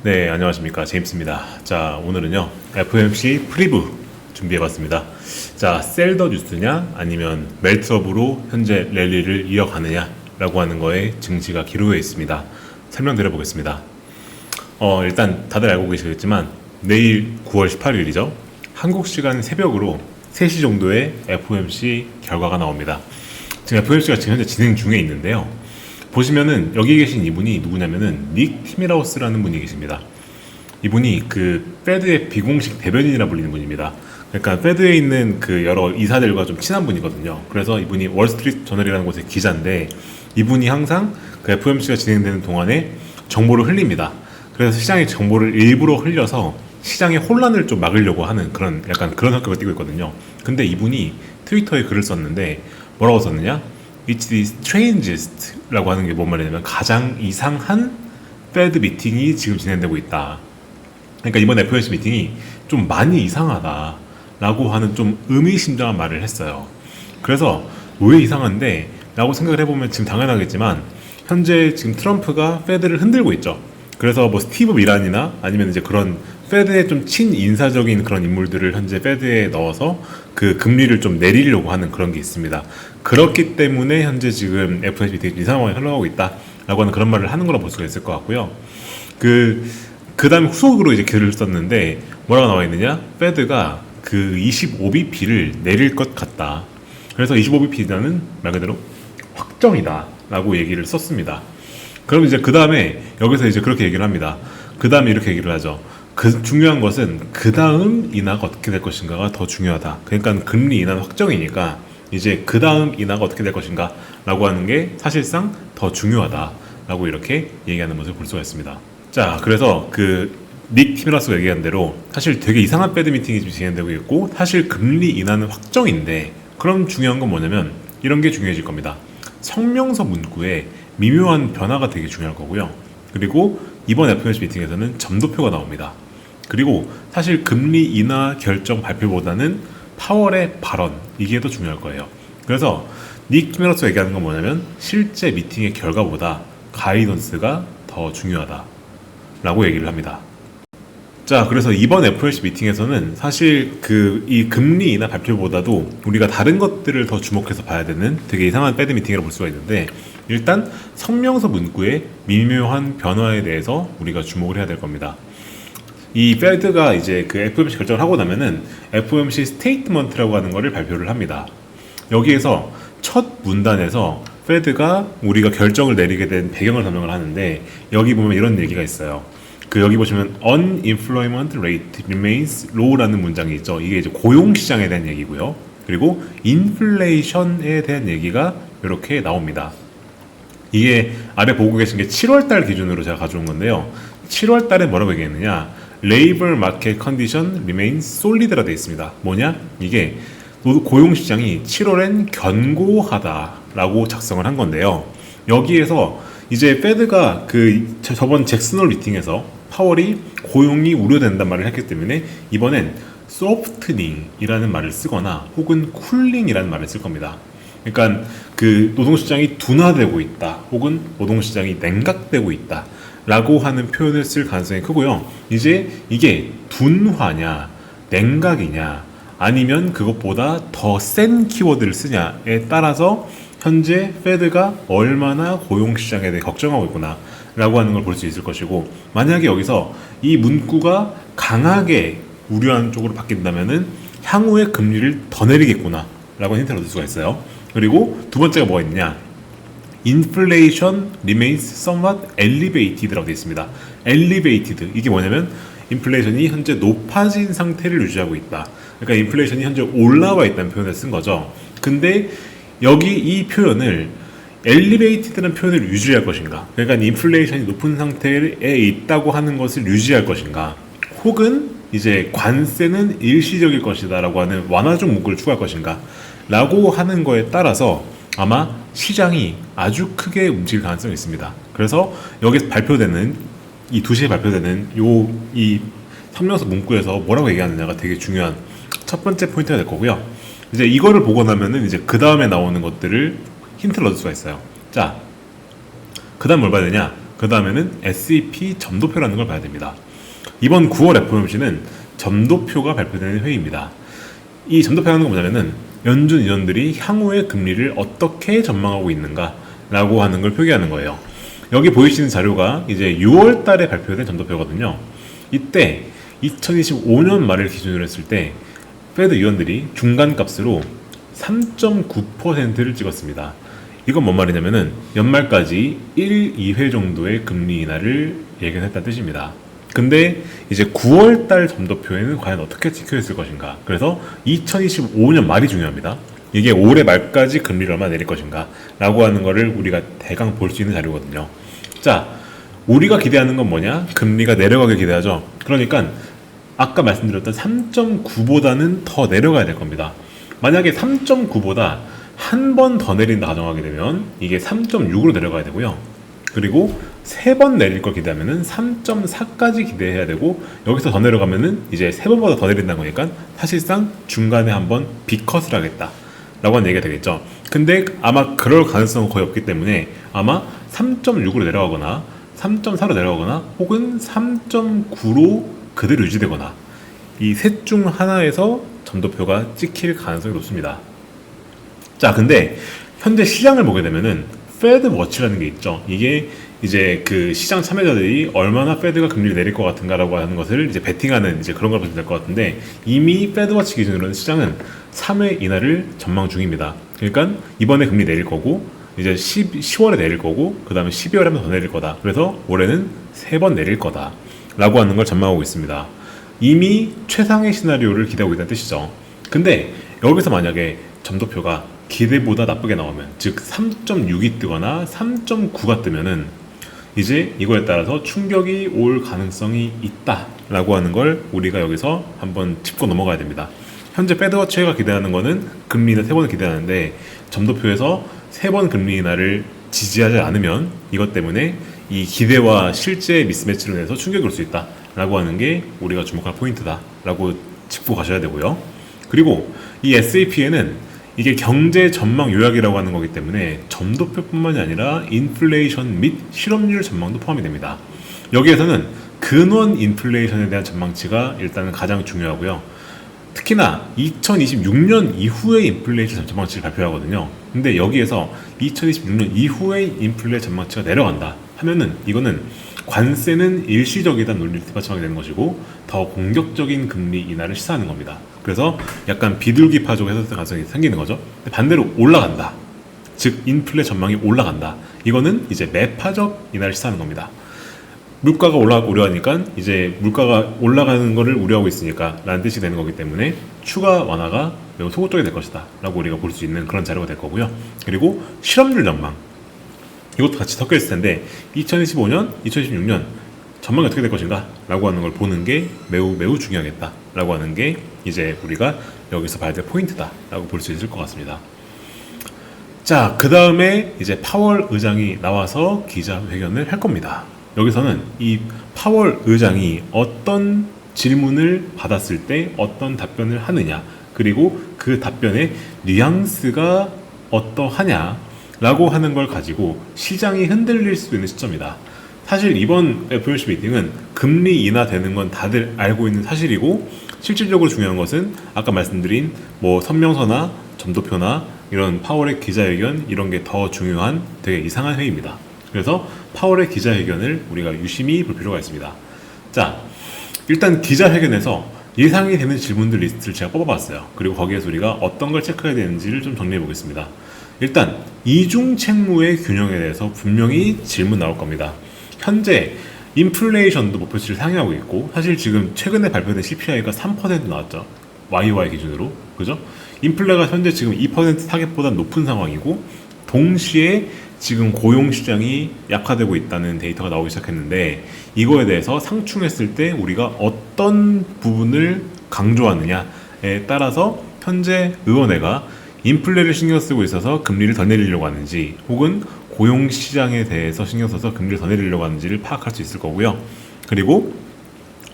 네, 안녕하십니까. 제임스입니다. 자, 오늘은요, FOMC 프리뷰 준비해봤습니다. 자, 셀 더 뉴스냐, 아니면 멜트업으로 현재 랠리를 이어가느냐, 라고 하는 거에 증시가 기록해 있습니다. 설명드려보겠습니다. 일단 다들 알고 계시겠지만, 내일 9월 18일이죠. 한국 시간 새벽으로 3시 정도에 FOMC 결과가 나옵니다. 지금 FOMC가 지금 현재 진행 중에 있는데요. 보시면은 여기 계신 이분이 누구냐면은 닉 티밀하우스라는 분이 계십니다. 이분이 그 페드의 비공식 대변인이라 불리는 분입니다. 그러니까 페드에 있는 그 여러 이사들과 좀 친한 분이거든요. 그래서 이분이 월스트리트 저널이라는 곳의 기자인데 이분이 항상 그 FOMC가 진행되는 동안에 정보를 흘립니다. 그래서 시장의 정보를 일부러 흘려서 시장의 혼란을 좀 막으려고 하는 그런 약간 그런 성격을 띠고 있거든요. 근데 이분이 트위터에 글을 썼는데 뭐라고 썼느냐? It's the strangest 라고 하는 게 뭔 말이냐면 가장 이상한 페드 미팅이 지금 진행되고 있다. 그러니까 이번 FOMC 미팅이 좀 많이 이상하다 라고 하는 좀 의미심장한 말을 했어요. 그래서 왜 이상한데? 라고 생각을 해보면 지금 당연하겠지만 현재 지금 트럼프가 페드를 흔들고 있죠. 그래서 뭐 스티브 미란이나 아니면 이제 그런 페드의 좀 친인사적인 그런 인물들을 현재 페드에 넣어서 그 금리를 좀 내리려고 하는 그런 게 있습니다. 그렇기 때문에 현재 지금 FOMC 되게 이상하게 흘러가고 있다라고 하는 그런 말을 하는 거라 볼 수가 있을 것 같고요. 그 다음에 후속으로 이제 글을 썼는데 뭐라고 나와 있느냐? 페드가 그 25bp를 내릴 것 같다. 그래서 25bp는 말 그대로 확정이다 라고 얘기를 썼습니다. 그럼 이제 그 다음에 여기서 이제 그렇게 얘기를 합니다. 그 다음에 이렇게 얘기를 하죠. 그 중요한 것은 그 다음 인하가 어떻게 될 것인가가 더 중요하다. 그러니까 금리 인하는 확정이니까 이제 그 다음 인하가 어떻게 될 것인가 라고 하는 게 사실상 더 중요하다 라고 이렇게 얘기하는 모습을 볼 수가 있습니다. 자, 그래서 그 닉 티밀하우스가 얘기한 대로 사실 되게 이상한 페드 미팅이 지금 진행되고 있고 사실 금리 인하는 확정인데 그럼 중요한 건 뭐냐면 이런 게 중요해질 겁니다. 성명서 문구에 미묘한 변화가 되게 중요할 거고요. 그리고 이번 FOMC 미팅에서는 점도표가 나옵니다. 그리고 사실 금리 인하 결정 발표보다는 파월의 발언 이게 더 중요할 거예요. 그래서 닉 티밀하우스가 얘기하는 건 뭐냐면 실제 미팅의 결과보다 가이던스가 더 중요하다라고 얘기를 합니다. 자, 그래서 이번 FOMC 미팅에서는 사실 이 금리 인하 발표보다도 우리가 다른 것들을 더 주목해서 봐야 되는 되게 이상한 페드 미팅이라고 볼 수가 있는데 일단 성명서 문구의 미묘한 변화에 대해서 우리가 주목을 해야 될 겁니다. 이 페드가 이제 그 FOMC 결정을 하고 나면은 FOMC 스테이트먼트라고 하는 거를 발표를 합니다. 여기에서 첫 문단에서 페드가 우리가 결정을 내리게 된 배경을 설명을 하는데 여기 보면 이런 얘기가 있어요. 여기 보시면 unemployment rate remains low라는 문장이 있죠. 이게 이제 고용 시장에 대한 얘기고요. 그리고 인플레이션에 대한 얘기가 이렇게 나옵니다. 이게 아래 보고 계신 게 7월달 기준으로 제가 가져온 건데요. 7월달에 뭐라고 얘기했느냐? Labor market condition remains solid라 되어 있습니다. 뭐냐? 이게 고용 시장이 7월엔 견고하다라고 작성을 한 건데요. 여기에서 이제 페드가 저번 잭슨홀 미팅에서 파월이 고용이 우려된다는 말을 했기 때문에 이번엔 소프트닝이라는 말을 쓰거나 혹은 쿨링이라는 말을 쓸 겁니다. 그러니까 그 노동시장이 둔화되고 있다 혹은 노동시장이 냉각되고 있다 라고 하는 표현을 쓸 가능성이 크고요. 이제 이게 둔화냐 냉각이냐 아니면 그것보다 더 센 키워드를 쓰냐에 따라서 현재 페드가 얼마나 고용시장에 대해 걱정하고 있구나 라고 하는 걸 볼 수 있을 것이고 만약에 여기서 이 문구가 강하게 우려하는 쪽으로 바뀐다면은 향후에 금리를 더 내리겠구나 라고 힌트를 얻을 수가 있어요. 그리고 두 번째가 뭐가 있느냐 Inflation remains somewhat elevated 라고 되어 있습니다. elevated 이게 뭐냐면 인플레이션이 현재 높아진 상태를 유지하고 있다. 그러니까 인플레이션이 현재 올라와 있다는 표현을 쓴 거죠. 근데 여기 이 표현을 elevated라는 표현을 유지할 것인가 그러니까 인플레이션이 높은 상태에 있다고 하는 것을 유지할 것인가 혹은 이제 관세는 일시적일 것이다 라고 하는 완화적 문구를 추가할 것인가 라고 하는 거에 따라서 아마 시장이 아주 크게 움직일 가능성이 있습니다. 그래서 여기서 발표되는 이 2시에 발표되는 이 성명서 문구에서 뭐라고 얘기하느냐가 되게 중요한 첫 번째 포인트가 될 거고요. 이제 이거를 보고 나면은 이제 그 다음에 나오는 것들을 힌트를 얻을 수가 있어요. 자, 그 다음 뭘 봐야 되냐? 그 그 다음에는 SEP 점도표라는 걸 봐야 됩니다. 이번 9월 FOMC는 점도표가 발표되는 회의입니다. 이 점도표라는 건 뭐냐면은 연준 위원들이 향후의 금리를 어떻게 전망하고 있는가 라고 하는 걸 표기하는 거예요. 여기 보이시는 자료가 이제 6월 달에 발표된 점도표거든요. 이때 2025년 말을 기준으로 했을 때 페드 위원들이 중간값으로 3.9%를 찍었습니다. 이건 뭔 말이냐면은 연말까지 1, 2회 정도의 금리 인하를 예견했다는 뜻입니다. 근데 이제 9월 달 점도표에는 과연 어떻게 찍혀 있을 것인가? 그래서 2025년 말이 중요합니다. 이게 올해 말까지 금리를 얼마 내릴 것인가? 라고 하는 거를 우리가 대강 볼 수 있는 자료거든요. 자, 우리가 기대하는 건 뭐냐? 금리가 내려가길 기대하죠. 그러니까 아까 말씀드렸던 3.9보다는 더 내려가야 될 겁니다. 만약에 3.9보다 한 번 더 내린다 가정하게 되면 이게 3.6으로 내려가야 되고요. 그리고 3번 내릴 걸 기대하면은 3.4까지 기대해야 되고, 여기서 더 내려가면은 이제 3번보다 더 내린다는 거니까 사실상 중간에 한번 B컷을 하겠다 라고 하는 얘기가 되겠죠. 근데 아마 그럴 가능성은 거의 없기 때문에 아마 3.6으로 내려가거나 3.4로 내려가거나 혹은 3.9로 그대로 유지되거나 이 셋 중 하나에서 점도표가 찍힐 가능성이 높습니다. 자, 근데 현재 시장을 보게 되면은 페드 워치라는 게 있죠. 이게 이제 그 시장 참여자들이 얼마나 페드가 금리를 내릴 것 같은가라고 하는 것을 이제 베팅하는 이제 그런 걸 보시면 될 것 같은데, 이미 페드 워치 기준으로는 시장은 3회 인하를 전망 중입니다. 그러니까 이번에 금리 내릴 거고 이제 10월에 내릴 거고 그 다음에 12월에 한 번 더 내릴 거다. 그래서 올해는 3번 내릴 거다 라고 하는 걸 전망하고 있습니다. 이미 최상의 시나리오를 기대하고 있다는 뜻이죠. 근데 여기서 만약에 점도표가 기대보다 나쁘게 나오면, 즉 3.6이 뜨거나 3.9가 뜨면은 이제 이거에 따라서 충격이 올 가능성이 있다라고 하는 걸 우리가 여기서 한번 짚고 넘어가야 됩니다. 현재 페드워치가 기대하는 거는 금리 인하 3번을 기대하는데, 점도표에서 3번 금리 인하를 지지하지 않으면 이것 때문에 이 기대와 실제 미스매치로 인해서 충격이 올 수 있다라고 하는 게 우리가 주목할 포인트다라고 짚고 가셔야 되고요. 그리고 이 SAP에는 이게 경제 전망 요약이라고 하는 거기 때문에 점도표뿐만이 아니라 인플레이션 및 실업률 전망도 포함이 됩니다. 여기에서는 근원 인플레이션에 대한 전망치가 일단은 가장 중요하고요. 특히나 2026년 이후의 인플레이션 전망치를 발표하거든요. 근데 여기에서 2026년 이후의 인플레 전망치가 내려간다 하면은 이거는 관세는 일시적이다 논리를 뒷받침하게 되는 것이고, 더 공격적인 금리 인하를 시사하는 겁니다. 그래서 약간 비둘기파적 해석 가능성이 생기는 거죠. 반대로 올라간다, 즉 인플레 전망이 올라간다, 이거는 이제 매파적 인하를 시사하는 겁니다. 물가가 우려하니까 이제 물가가 올라가는 거를 우려하고 있으니까 라는 뜻이 되는 거기 때문에 추가 완화가 매우 소극적이 될 것이다 라고 우리가 볼 수 있는 그런 자료가 될 거고요. 그리고 실업률 전망, 이것도 같이 섞여 있을 텐데 2025년, 2026년 전망이 어떻게 될 것인가 라고 하는 걸 보는 게 매우 중요하겠다 라고 하는 게 이제 우리가 여기서 봐야 될 포인트다 라고 볼 수 있을 것 같습니다. 자, 그 다음에 이제 파월 의장이 나와서 기자회견을 할 겁니다. 여기서는 이 파월 의장이 어떤 질문을 받았을 때 어떤 답변을 하느냐, 그리고 그 답변의 뉘앙스가 어떠하냐 라고 하는 걸 가지고 시장이 흔들릴 수 있는 시점이다. 사실 이번 FOMC 미팅은 금리 인하되는 건 다들 알고 있는 사실이고, 실질적으로 중요한 것은 아까 말씀드린 뭐 성명서나 점도표나 이런 파월의 기자회견, 이런 게 더 중요한 되게 이상한 회의입니다. 그래서 파월의 기자회견을 우리가 유심히 볼 필요가 있습니다. 자, 일단 기자회견에서 예상이 되는 질문들 리스트를 제가 뽑아봤어요. 그리고 거기에서 우리가 어떤 걸 체크해야 되는지를 좀 정리해 보겠습니다. 일단 이중 채무의 균형에 대해서 분명히 질문 나올 겁니다. 현재 인플레이션도 목표치를 상회하고 있고, 사실 지금 최근에 발표된 CPI가 3% 나왔죠. YY 기준으로. 그죠? 인플레가 현재 지금 2% 타겟보다 높은 상황이고, 동시에 지금 고용시장이 약화되고 있다는 데이터가 나오기 시작했는데, 이거에 대해서 상충했을 때 우리가 어떤 부분을 강조하느냐에 따라서 현재 의원회가 인플레를 신경 쓰고 있어서 금리를 더 내리려고 하는지, 혹은 고용시장에 대해서 신경 써서 금리를 더 내리려고 하는지를 파악할 수 있을 거고요. 그리고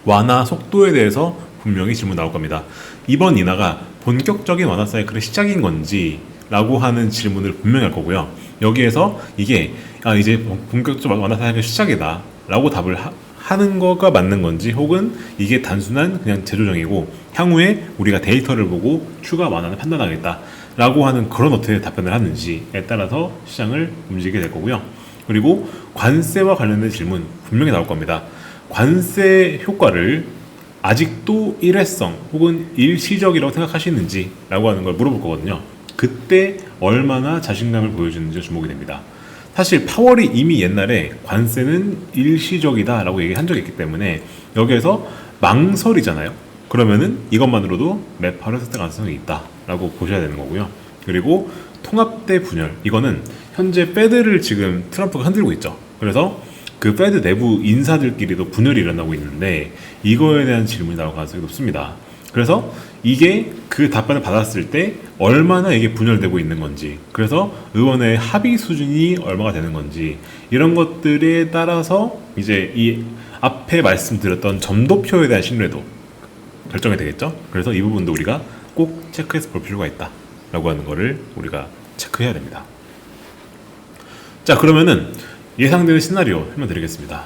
완화 속도에 대해서 분명히 질문 나올 겁니다. 이번 인하가 본격적인 완화 사이클의 시작인 건지 라고 하는 질문을 분명히 할 거고요. 여기에서 이게 이제 본격적으로 완화 사양의 시작이다 라고 답을 하는 거가 맞는 건지, 혹은 이게 단순한 그냥 재조정이고 향후에 우리가 데이터를 보고 추가 완화를 판단하겠다 라고 하는 그런 어떻게 답변을 하는지에 따라서 시장을 움직이게 될 거고요. 그리고 관세와 관련된 질문 분명히 나올 겁니다. 관세 효과를 아직도 일회성 혹은 일시적이라고 생각하시는지 라고 하는 걸 물어볼 거거든요. 그때 얼마나 자신감을 보여주는지 주목이 됩니다. 사실 파월이 이미 옛날에 관세는 일시적이다 라고 얘기한 적이 있기 때문에 여기에서 망설이잖아요. 그러면은 이것만으로도 매파를 했을 가능성이 있다 라고 보셔야 되는 거고요. 그리고 통합대 분열, 이거는 현재 페드를 지금 트럼프가 흔들고 있죠. 그래서 그 페드 내부 인사들끼리도 분열이 일어나고 있는데 이거에 대한 질문이 나올 가능성이 높습니다. 그래서 이게 그 답변을 받았을 때 얼마나 이게 분열되고 있는 건지, 그래서 의원의 합의 수준이 얼마가 되는 건지, 이런 것들에 따라서 이제 이 앞에 말씀드렸던 점도표에 대한 신뢰도 결정이 되겠죠. 그래서 이 부분도 우리가 꼭 체크해서 볼 필요가 있다 라고 하는 거를 우리가 체크해야 됩니다. 자, 그러면은 예상되는 시나리오 설명드리겠습니다.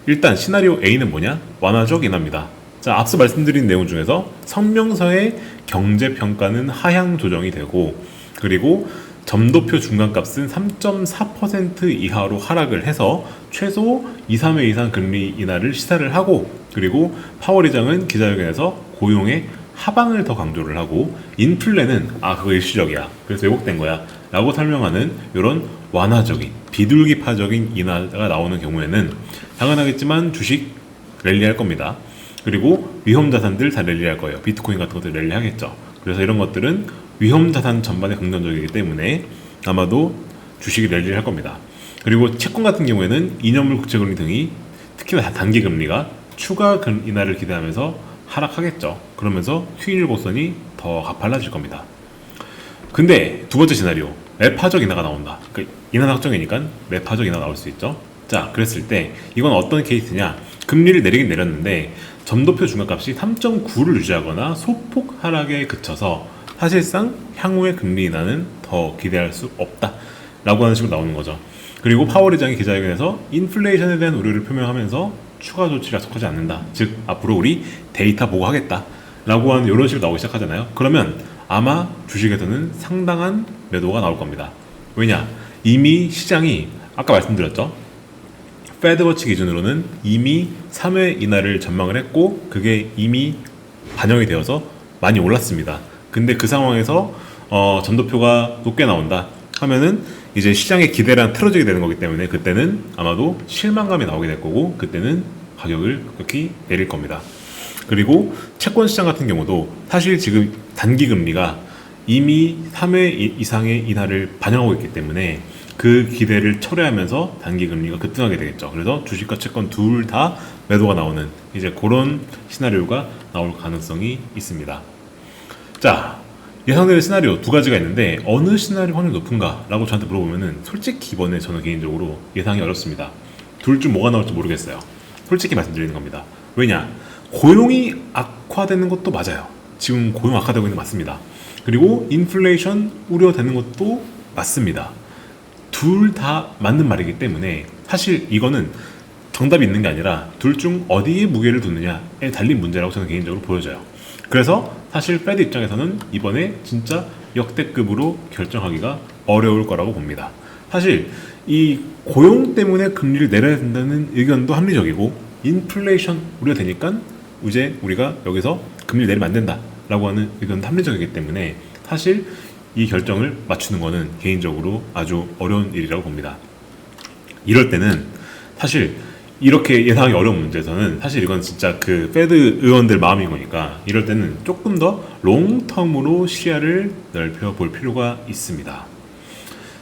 일단 시나리오 A는 뭐냐? 완화적 인하입니다. 자, 앞서 말씀드린 내용 중에서 성명서의 경제평가는 하향 조정이 되고, 그리고 점도표 중간값은 3.4% 이하로 하락을 해서 최소 2, 3회 이상 금리 인하를 시사를 하고, 그리고 파월 의장은 기자회견에서 고용의 하방을 더 강조를 하고, 인플레는 그거 일시적이야, 그래서 왜곡된 거야 라고 설명하는 이런 완화적인 비둘기파적인 인하가 나오는 경우에는 당연하겠지만 주식 랠리할 겁니다. 그리고 위험자산들 다 랠리할 거예요. 비트코인 같은 것들 랠리하겠죠. 그래서 이런 것들은 위험자산 전반에 긍정적이기 때문에 아마도 주식이 랠리를 할 겁니다. 그리고 채권 같은 경우에는 2년물 국채금리 등이 특히나 단기금리가 추가 인하를 기대하면서 하락하겠죠. 그러면서 수익률 곡선이 더 가팔라질 겁니다. 근데 두 번째 시나리오, 매파적 인하가 나온다. 인하 확정이니까 매파적 인하가 나올 수 있죠. 자, 그랬을 때 이건 어떤 케이스냐? 금리를 내리긴 내렸는데 점도표 중간값이 3.9를 유지하거나 소폭 하락에 그쳐서 사실상 향후의 금리 인하는 더 기대할 수 없다 라고 하는 식으로 나오는 거죠. 그리고 파월 의장이 기자회견에서 인플레이션에 대한 우려를 표명하면서 추가 조치를 약속하지 않는다, 즉 앞으로 우리 데이터 보고 하겠다 라고 하는 이런 식으로 나오기 시작하잖아요. 그러면 아마 주식에서는 상당한 매도가 나올 겁니다. 왜냐? 이미 시장이 아까 말씀드렸죠. 페드워치 기준으로는 이미 3회 인하를 전망을 했고 그게 이미 반영이 되어서 많이 올랐습니다. 근데 그 상황에서 점도표가 높게 나온다 하면은 이제 시장의 기대랑 틀어지게 되는 거기 때문에 그때는 아마도 실망감이 나오게 될 거고 그때는 가격을 급격히 내릴 겁니다. 그리고 채권 시장 같은 경우도 사실 지금 단기 금리가 이미 3회 이상의 인하를 반영하고 있기 때문에 그 기대를 철회하면서 단기 금리가 급등하게 되겠죠. 그래서 주식과 채권 둘 다 매도가 나오는 이제 그런 시나리오가 나올 가능성이 있습니다. 자, 예상되는 시나리오 두 가지가 있는데 어느 시나리오 확률이 높은가 라고 저한테 물어보면은 솔직히 이번에 저는 개인적으로 예상이 어렵습니다. 둘 중 뭐가 나올지 모르겠어요. 솔직히 말씀드리는 겁니다. 왜냐? 고용이 악화되는 것도 맞아요. 지금 고용 악화되고 있는 거 맞습니다. 그리고 인플레이션 우려되는 것도 맞습니다. 둘 다 맞는 말이기 때문에 사실 이거는 정답이 있는 게 아니라 둘 중 어디에 무게를 두느냐에 달린 문제라고 저는 개인적으로 보여져요. 그래서 사실 페드 입장에서는 이번에 진짜 역대급으로 결정하기가 어려울 거라고 봅니다. 사실 이 고용 때문에 금리를 내려야 된다는 의견도 합리적이고 인플레이션 우려되니까 이제 우리가 여기서 금리를 내리면 안 된다라고 하는 의견도 합리적이기 때문에 사실 이 결정을 맞추는 거는 개인적으로 아주 어려운 일이라고 봅니다. 이럴 때는 사실 이렇게 예상하기 어려운 문제에서는 사실 이건 진짜 그 페드 의원들 마음인 거니까 이럴 때는 조금 더 롱텀으로 시야를 넓혀 볼 필요가 있습니다.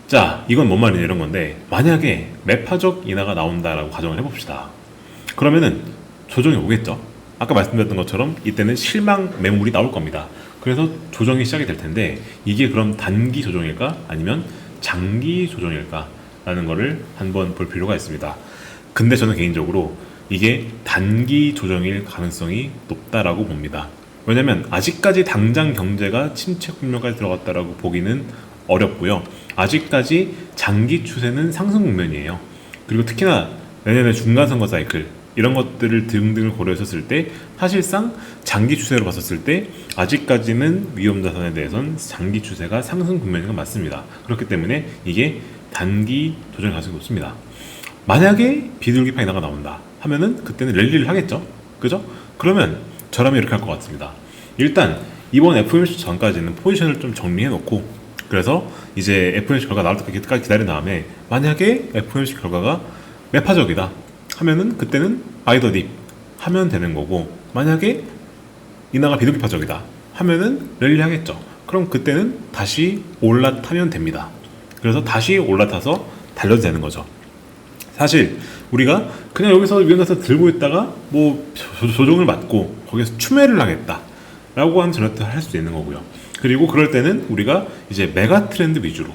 자, 이건 뭔 말이냐 이런 건데 만약에 매파적 인하가 나온다라고 가정을 해봅시다. 그러면은 조정이 오겠죠. 아까 말씀드렸던 것처럼 이때는 실망 매물이 나올 겁니다. 그래서 조정이 시작이 될 텐데 이게 그럼 단기 조정일까 아니면 장기 조정일까 라는 거를 한번 볼 필요가 있습니다. 근데 저는 개인적으로 이게 단기 조정일 가능성이 높다라고 봅니다. 왜냐면 아직까지 당장 경제가 침체 국면까지 들어갔다라고 보기는 어렵고요. 아직까지 장기 추세는 상승 국면이에요. 그리고 특히나 내년에 중간선거 사이클 이런 것들을 등등을 고려했었을 때 사실상 장기 추세로 봤었을 때 아직까지는 위험자산에 대해서는 장기 추세가 상승 국면인 건 맞습니다. 그렇기 때문에 이게 단기 조정 가능성이 높습니다. 만약에 비둘기파 인하가 나온다 하면은 그때는 랠리를 하겠죠. 그죠? 그러면 저라면 이렇게 할 것 같습니다. 일단 이번 FOMC 전까지는 포지션을 좀 정리해 놓고, 그래서 이제 FOMC 결과 나올 때까지 기다린 다음에 만약에 FOMC 결과가 매파적이다 하면은 그때는 바이 더 딥 하면 되는 거고, 만약에 인하가 비둘기파적이다 하면은 랠리 하겠죠. 그럼 그때는 다시 올라타면 됩니다. 그래서 다시 올라타서 달려도 되는 거죠. 사실 우리가 그냥 여기서 위험자산 들고 있다가 뭐 조정을 받고 거기서 추매를 하겠다 라고 하는 전략도 할 수 있는 거고요. 그리고 그럴 때는 우리가 이제 메가 트렌드 위주로,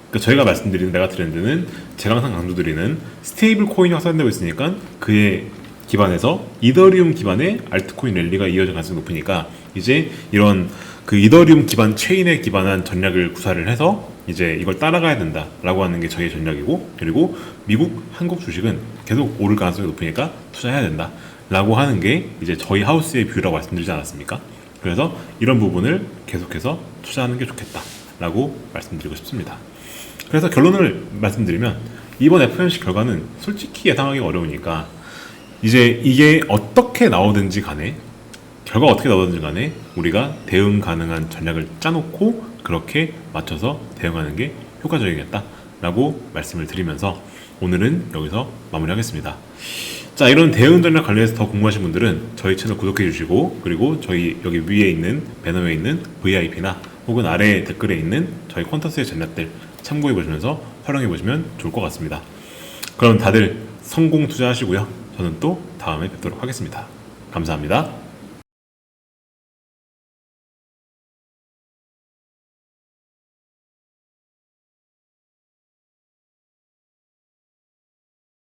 그러니까 저희가 말씀드리는 메가 트렌드는 제가 항상 강조드리는 스테이블 코인이 확산되고 있으니까 그에 기반해서 이더리움 기반의 알트코인 랠리가 이어질 가능성이 높으니까 이제 이런 그 이더리움 기반 체인에 기반한 전략을 구사를 해서 이제 이걸 따라가야 된다라고 하는 게 저희의 전략이고, 그리고 미국, 한국 주식은 계속 오를 가능성이 높으니까 투자해야 된다라고 하는 게 이제 저희 하우스의 뷰라고 말씀드리지 않았습니까? 그래서 이런 부분을 계속해서 투자하는 게 좋겠다라고 말씀드리고 싶습니다. 그래서 결론을 말씀드리면 이번 FOMC 결과는 솔직히 예상하기 어려우니까 이제 이게 어떻게 나오든지 간에, 결과가 어떻게 나오든지 간에 우리가 대응 가능한 전략을 짜놓고 그렇게 맞춰서 대응하는 게 효과적이겠다라고 말씀을 드리면서 오늘은 여기서 마무리하겠습니다. 자, 이런 대응 전략 관련해서 더 궁금하신 분들은 저희 채널 구독해 주시고, 그리고 저희 여기 위에 있는 배너에 있는 VIP나 혹은 아래 댓글에 있는 저희 퀀터스의 전략들 참고해 보시면서 활용해 보시면 좋을 것 같습니다. 그럼 다들 성공 투자하시고요. 저는 또 다음에 뵙도록 하겠습니다. 감사합니다.